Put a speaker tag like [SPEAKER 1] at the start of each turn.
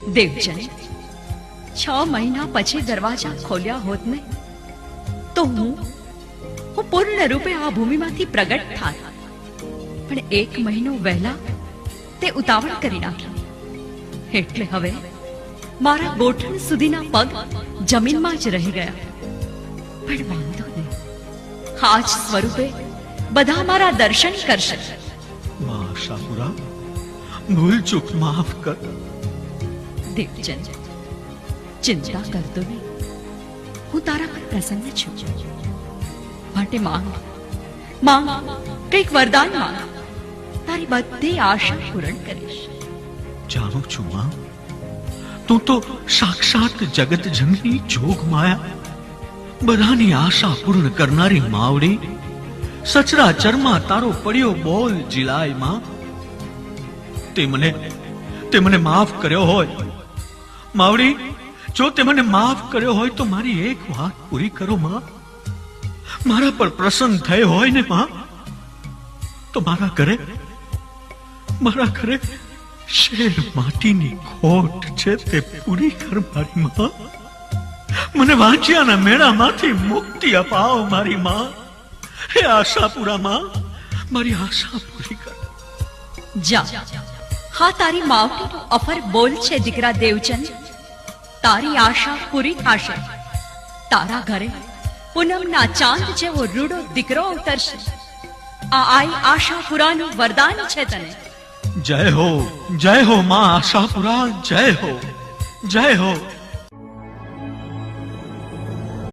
[SPEAKER 1] દેવજન 6 મહિના પછી દરવાજા ખોલ્યા હોત ને તો હું પૂર્ણ રૂપે આ ભૂમિમાંથી પ્રગટ થાત. પણ 1 મહિનો વહેલા તે ઉતાવળ કરી નાખી. એટલે હવે મારા ગોઠણ સુધીના પગ જમીનમાં જ રહી ગયા. પણ વાંધો નહીં, આજ સ્વરૂપે બધા મારા દર્શન કરશે.
[SPEAKER 2] માં આશાપુરા, ભૂલ ચૂક માફ કર.
[SPEAKER 1] દેવજન, ચિંતા કરતો નહીં, હું તારા પર પ્રસન્ન છું. માટે માંગ માંગ, કંઈક વરદાન માંગ. તારી બધી આશા પૂર્ણ કરીશ.
[SPEAKER 2] જાણું છું માં, તું તો સાક્ષાત જગત જનની જોગ માયા, બધાની આશા પૂર્ણ કરનારી માવડી. સચરાચરમાં તારો પડ્યો બોલ જીલાય માં. તે મને માફ કર્યો હોય માવડી, જો તે મને માફ કર્યો હોય તો મારી એક વાત પૂરી કરો માં. મારા પર પ્રસન્ન થયો હોય ને માં, તો મારા ઘરે શેર માટીની ખોટ છે તે પૂરી કર મારી માં. મને વાંચ્યાના મેળામાંથી મુક્તિ અપાવો મારી માં. હે આશાપુરા માં, મારી આશા પૂરી કર.
[SPEAKER 1] જા, હા તારી માવટીનો અફર બોલ છે દીકરા દેવચંદ. તારી આશા પૂરી થશે. તારા ઘરે પૂનમના ચાંદ જેવો રૂડો દીકરો ઉતરશે. આ આઈ આશાપુરાનું વરદાન છે તને.
[SPEAKER 2] જય હો માં આશાપુરા, જય હો, જય હો.